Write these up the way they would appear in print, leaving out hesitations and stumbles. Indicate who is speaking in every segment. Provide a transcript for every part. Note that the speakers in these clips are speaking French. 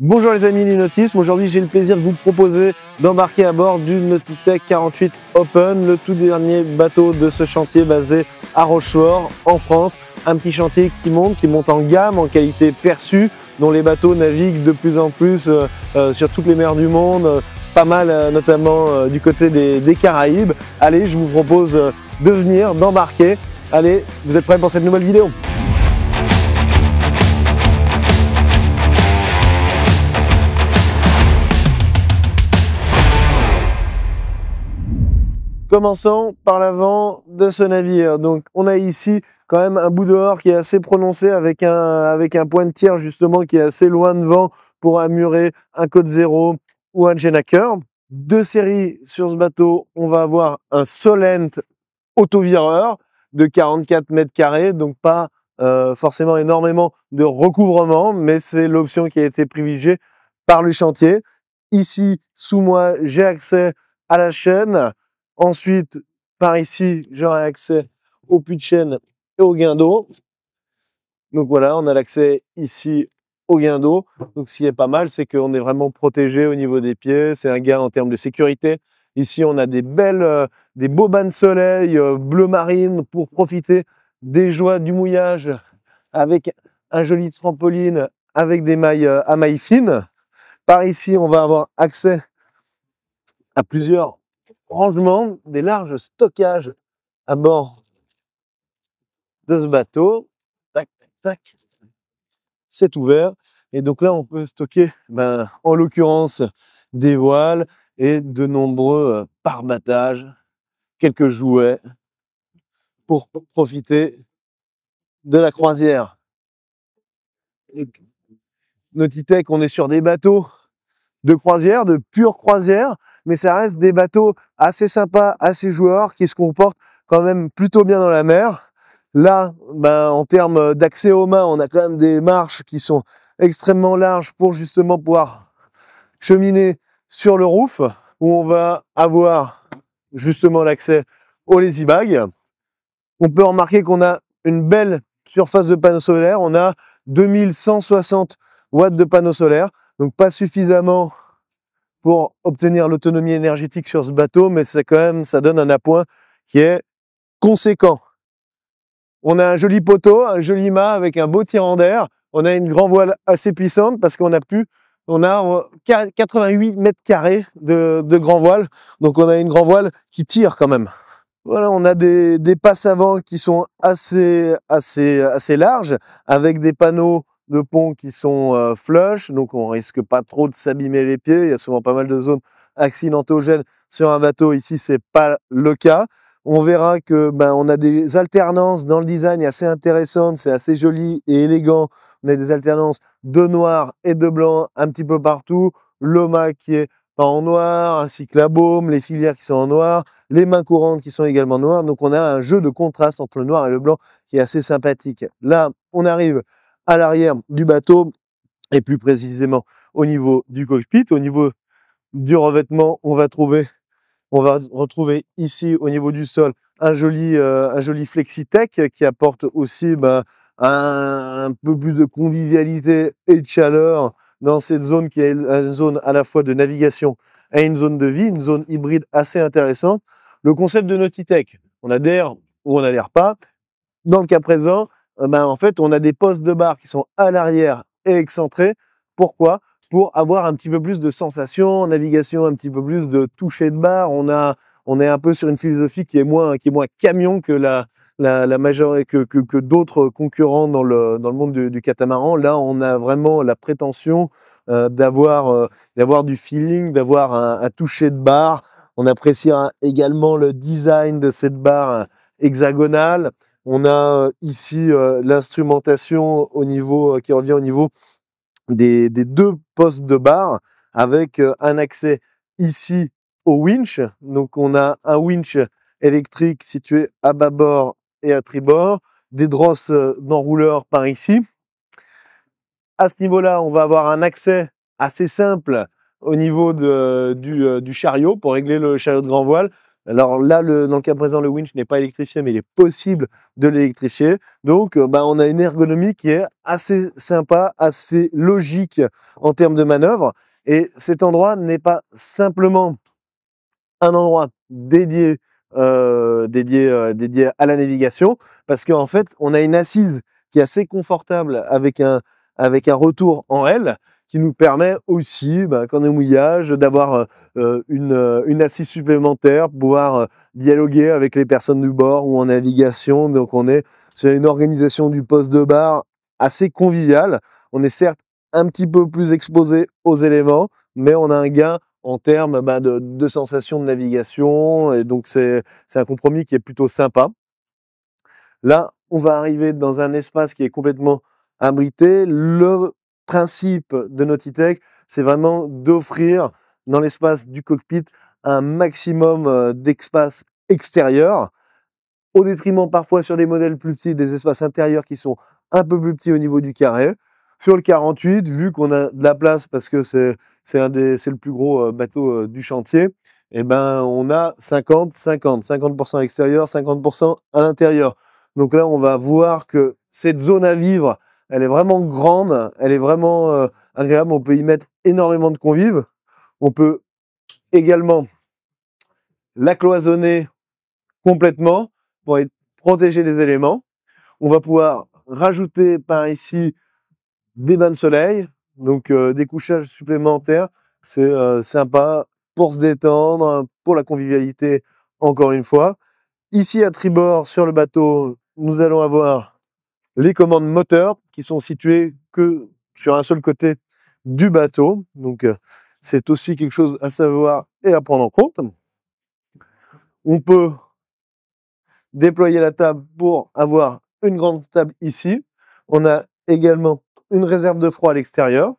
Speaker 1: Bonjour les amis du nautisme, aujourd'hui j'ai le plaisir de vous proposer d'embarquer à bord du Nautitech 48 Open, le tout dernier bateau de ce chantier basé à Rochefort en France. Un petit chantier qui monte en gamme, en qualité perçue, dont les bateaux naviguent de plus en plus sur toutes les mers du monde, pas mal notamment du côté des Caraïbes. Allez, je vous propose de venir, d'embarquer. Allez, vous êtes prêts pour cette nouvelle vidéo ? Commençons par l'avant de ce navire. Donc, on a ici quand même un bout dehors qui est assez prononcé avec un point de tir justement qui est assez loin devant pour ammurer un Côte 0 ou un Gennaker. Deux séries sur ce bateau. On va avoir un Solent autovireur de 44 mètres carrés, donc pas forcément énormément de recouvrement, mais c'est l'option qui a été privilégiée par le chantier. Ici, sous moi, j'ai accès à la chaîne. Ensuite, par ici, j'aurai accès au puits de chaîne et au guindeau. Donc voilà, on a l'accès ici au guindeau. Donc ce qui est pas mal, c'est qu'on est vraiment protégé au niveau des pieds. C'est un gain en termes de sécurité. Ici, on a des beaux bains de soleil bleu marine pour profiter des joies du mouillage avec un joli trampoline avec des mailles à mailles fines. Par ici, on va avoir accès à plusieurs rangement, des larges stockages à bord de ce bateau. Tac, tac, tac. C'est ouvert. Et donc là, on peut stocker, en l'occurrence, des voiles et de nombreux pare-battages, quelques jouets pour profiter de la croisière. Nautitech, on est sur des bateaux de croisière, de pure croisière, mais ça reste des bateaux assez sympas, assez joueurs, qui se comportent quand même plutôt bien dans la mer. Là, en termes d'accès aux mains, on a quand même des marches qui sont extrêmement larges pour justement pouvoir cheminer sur le roof, où on va avoir justement l'accès au lazy bag. On peut remarquer qu'on a une belle surface de panneaux solaires. On a 2160 watts de panneaux solaires. Donc pas suffisamment pour obtenir l'autonomie énergétique sur ce bateau, mais c'est quand même, ça donne un appoint qui est conséquent. On a un joli poteau, un joli mât avec un beau tirant d'air. On a une grand voile assez puissante parce qu'on a 88 mètres carrés de grand voile. Donc on a une grand voile qui tire quand même. Voilà, on a des passes avant qui sont assez larges avec des panneaux de pont qui sont flush, donc on risque pas trop de s'abîmer les pieds. Il y a souvent pas mal de zones accidentogènes sur un bateau. Ici, c'est pas le cas. On verra que on a des alternances dans le design assez intéressantes. C'est assez joli et élégant. On a des alternances de noir et de blanc un petit peu partout. Le mât qui est pas en noir, ainsi que la baume, les filières qui sont en noir, les mains courantes qui sont également noires. Donc on a un jeu de contraste entre le noir et le blanc qui est assez sympathique. Là, on arrive à l'arrière du bateau, et plus précisément au niveau du cockpit, au niveau du revêtement, on va retrouver ici au niveau du sol un joli Flexitech qui apporte aussi un peu plus de convivialité et de chaleur dans cette zone qui est une zone à la fois de navigation et une zone de vie, une zone hybride assez intéressante. Le concept de Nautitech, on adhère ou on n'adhère pas. Dans le cas présent, en fait, on a des postes de barre qui sont à l'arrière et excentrés. Pourquoi? Pour avoir un petit peu plus de sensation en navigation, un petit peu plus de toucher de barre. On est un peu sur une philosophie qui est moins camion que que d'autres concurrents dans le monde du catamaran. Là, on a vraiment la prétention d'avoir du feeling, d'avoir un toucher de barre. On appréciera également le design de cette barre hexagonale. On a ici l'instrumentation au niveau qui revient au niveau des deux postes de barre avec un accès ici au winch. Donc on a un winch électrique situé à bâbord et à tribord, des drosses d'enrouleur par ici. À ce niveau-là, on va avoir un accès assez simple au niveau du chariot pour régler le chariot de grand voile. Alors là, dans le cas présent, le winch n'est pas électrifié, mais il est possible de l'électrifier. Donc, on a une ergonomie qui est assez sympa, assez logique en termes de manœuvre. Et cet endroit n'est pas simplement un endroit dédié à la navigation, parce qu'en fait, on a une assise qui est assez confortable avec un retour en L, qui nous permet aussi, quand on est au mouillage, d'avoir une assise supplémentaire, pouvoir dialoguer avec les personnes du bord ou en navigation. Donc on est sur une organisation du poste de bar assez conviviale. On est certes un petit peu plus exposé aux éléments, mais on a un gain en termes de sensations de navigation, et donc c'est un compromis qui est plutôt sympa. Là, on va arriver dans un espace qui est complètement abrité. Le principe de Nautitech, c'est vraiment d'offrir dans l'espace du cockpit un maximum d'espace extérieur, au détriment parfois sur des modèles plus petits, des espaces intérieurs qui sont un peu plus petits au niveau du carré. Sur le 48, vu qu'on a de la place parce que c'est le plus gros bateau du chantier, et on a 50% à l'extérieur, 50% à l'intérieur. Donc là, on va voir que cette zone à vivre, elle est vraiment grande, elle est vraiment agréable. On peut y mettre énormément de convives. On peut également la cloisonner complètement pour être protégé des éléments. On va pouvoir rajouter par ici des bains de soleil, donc des couchages supplémentaires. C'est sympa pour se détendre, pour la convivialité, encore une fois. Ici à tribord sur le bateau, nous allons avoir les commandes moteurs qui sont situées que sur un seul côté du bateau. Donc c'est aussi quelque chose à savoir et à prendre en compte. On peut déployer la table pour avoir une grande table ici. On a également une réserve de froid à l'extérieur.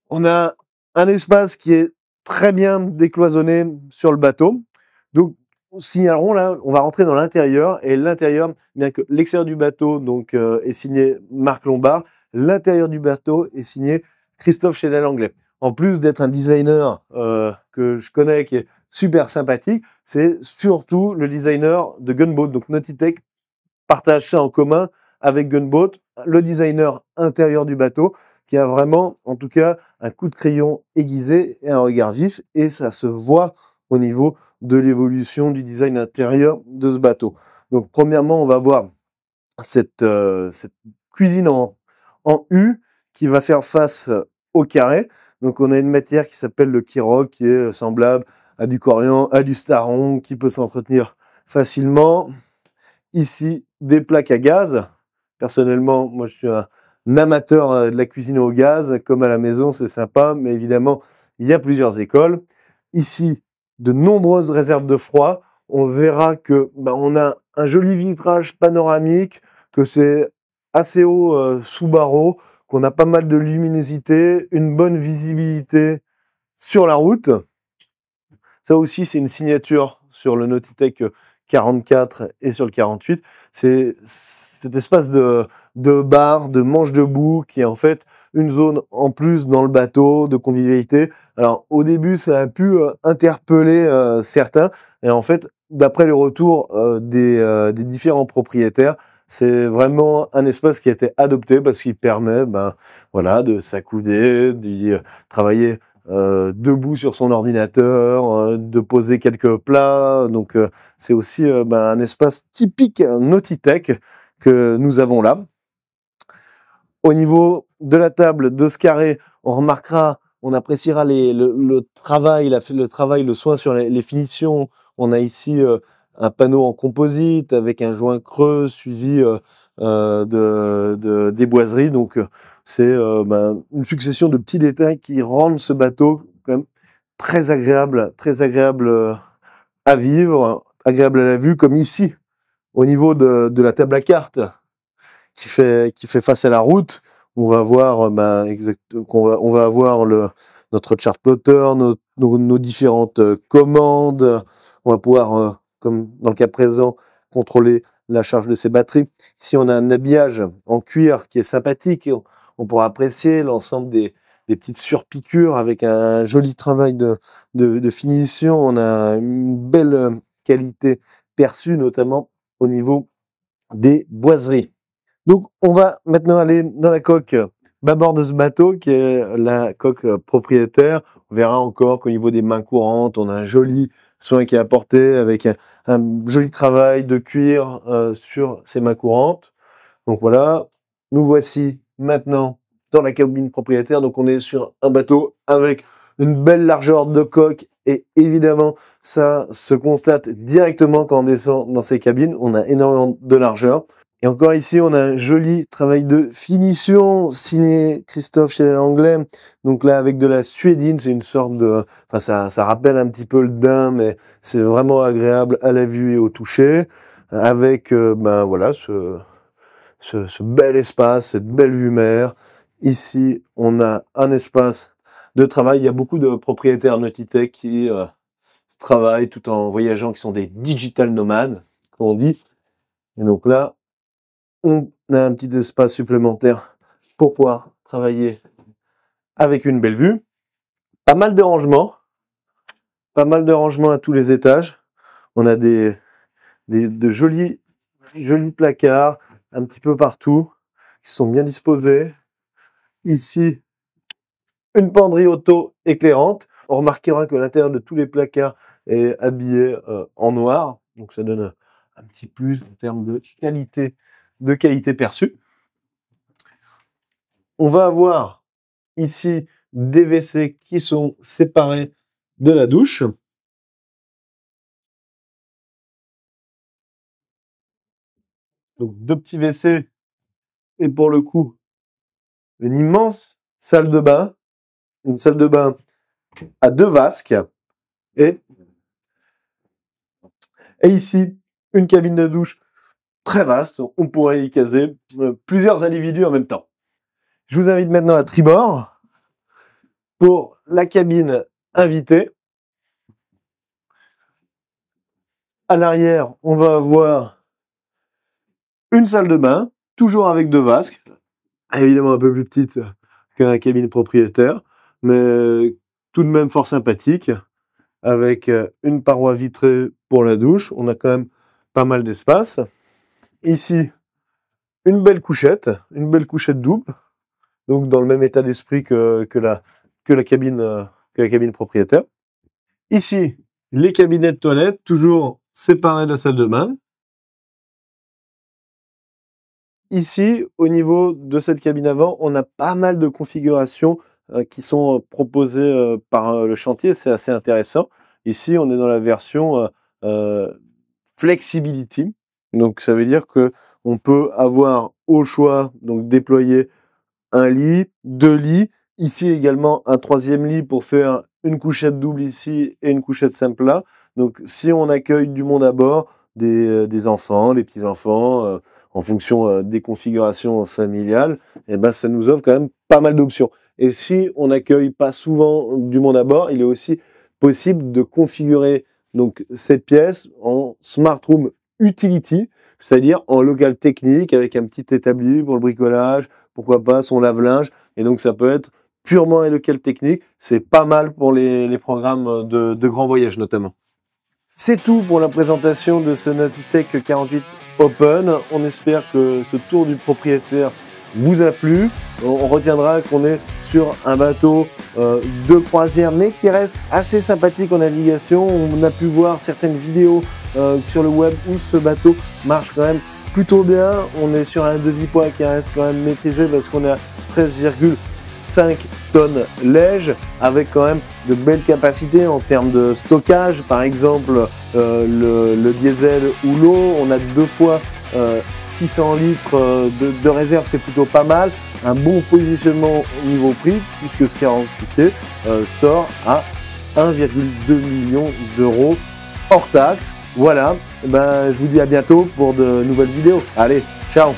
Speaker 1: On a un espace qui est très bien décloisonné sur le bateau. Donc, signalerons là, on va rentrer dans l'intérieur, et l'intérieur, bien que l'extérieur du bateau est signé Marc Lombard, l'intérieur du bateau est signé Christophe Chédel-Anglais. En plus d'être un designer que je connais, qui est super sympathique, c'est surtout le designer de Gunboat. Donc Nautitech partage ça en commun avec Gunboat, le designer intérieur du bateau, qui a vraiment, en tout cas, un coup de crayon aiguisé et un regard vif, et ça se voit au niveau de l'évolution du design intérieur de ce bateau. Donc, premièrement, on va voir cette cuisine en U qui va faire face au carré. Donc, on a une matière qui s'appelle le Kirok, qui est semblable à du Corian, à du Staron, qui peut s'entretenir facilement. Ici, des plaques à gaz. Personnellement, moi, je suis un amateur de la cuisine au gaz, comme à la maison, c'est sympa, mais évidemment, il y a plusieurs écoles. Ici, de nombreuses réserves de froid. On verra que on a un joli vitrage panoramique, que c'est assez haut sous barreau, qu'on a pas mal de luminosité, une bonne visibilité sur la route. Ça aussi, c'est une signature sur le Nautitech 44 et sur le 48. C'est cet espace de bar, de manche debout, qui est en fait une zone en plus dans le bateau de convivialité. Alors au début, ça a pu interpeller certains, et en fait, d'après les retours des différents propriétaires, c'est vraiment un espace qui a été adopté parce qu'il permet de s'accouder, d'y travailler debout sur son ordinateur, de poser quelques plats. Donc c'est aussi un espace typique Nautitech que nous avons là. Au niveau de la table de ce carré, on remarquera, on appréciera le travail, le soin sur les finitions. On a ici un panneau en composite avec un joint creux suivi des boiseries. Donc c'est une succession de petits détails qui rendent ce bateau quand même très agréable à vivre, agréable à la vue, comme ici au niveau de la table à cartes qui fait face à la route. On va voir on va avoir notre chart plotter, nos différentes commandes. On va pouvoir, comme dans le cas présent, contrôler la charge de ces batteries. Ici, on a un habillage en cuir qui est sympathique. On pourra apprécier l'ensemble des des petites surpiqûres avec un joli travail de finition. On a une belle qualité perçue, notamment au niveau des boiseries. Donc, on va maintenant aller dans la coque bâbord de ce bateau, qui est la coque propriétaire. On verra encore qu'au niveau des mains courantes, on a un joli soin qui est apporté avec un joli travail de cuir sur ces mains courantes. Donc voilà, nous voici maintenant dans la cabine propriétaire. Donc on est sur un bateau avec une belle largeur de coque et évidemment ça se constate directement quand on descend dans ces cabines. On a énormément de largeur. Et encore ici, on a un joli travail de finition signé Christophe Chenet-Langlais. Donc là, avec de la suédine, c'est une sorte de... Enfin, ça rappelle un petit peu le daim, mais c'est vraiment agréable à la vue et au toucher. Avec, voilà, ce bel espace, cette belle vue mer. Ici, on a un espace de travail. Il y a beaucoup de propriétaires Nautitech qui travaillent tout en voyageant, qui sont des digital nomades, comme on dit. Et donc là, on a un petit espace supplémentaire pour pouvoir travailler avec une belle vue. Pas mal de rangements à tous les étages. On a de jolis placards un petit peu partout qui sont bien disposés. Ici, une penderie auto éclairante. On remarquera que l'intérieur de tous les placards est habillé en noir. Donc ça donne un petit plus en termes de qualité perçue. On va avoir ici des WC qui sont séparés de la douche. Donc deux petits WC et pour le coup une immense salle de bain. Une salle de bain à 2 vasques et ici une cabine de douche très vaste. On pourrait y caser plusieurs individus en même temps. Je vous invite maintenant à tribord pour la cabine invitée. À l'arrière, on va avoir une salle de bain, toujours avec 2 vasques, évidemment un peu plus petite que la cabine propriétaire, mais tout de même fort sympathique, avec une paroi vitrée pour la douche. On a quand même pas mal d'espace. Ici, une belle couchette double, donc dans le même état d'esprit que la cabine propriétaire. Ici, les cabinets de toilette, toujours séparés de la salle de bain. Ici, au niveau de cette cabine avant, on a pas mal de configurations qui sont proposées par le chantier. C'est assez intéressant. Ici, on est dans la version Flexibility. Donc, ça veut dire que on peut avoir au choix, donc déployer un lit, 2 lits. Ici également un 3e lit pour faire une couchette double ici et une couchette simple là. Donc, si on accueille du monde à bord, des enfants, des petits-enfants, en fonction des configurations familiales, et ben ça nous offre quand même pas mal d'options. Et si on n'accueille pas souvent du monde à bord, il est aussi possible de configurer donc cette pièce en Smart Room Utility, c'est-à-dire en local technique avec un petit établi pour le bricolage, pourquoi pas son lave-linge. Et donc ça peut être purement un local technique. C'est pas mal pour les programmes de grands voyages notamment. C'est tout pour la présentation de ce Nautitech 48 Open. On espère que ce tour du propriétaire vous a plu. On retiendra qu'on est sur un bateau de croisière, mais qui reste assez sympathique en navigation. On a pu voir certaines vidéos sur le web où ce bateau marche quand même plutôt bien. On est sur un devis-poids qui reste quand même maîtrisé parce qu'on est à 13,5 tonnes lèges, avec quand même de belles capacités en termes de stockage. Par exemple, le diesel ou l'eau, on a 2 fois 600 litres de réserve, c'est plutôt pas mal. Un bon positionnement au niveau prix, puisque ce 48 pieds sort à 1,2 million d'euros hors taxe. Voilà, je vous dis à bientôt pour de nouvelles vidéos. Allez, ciao!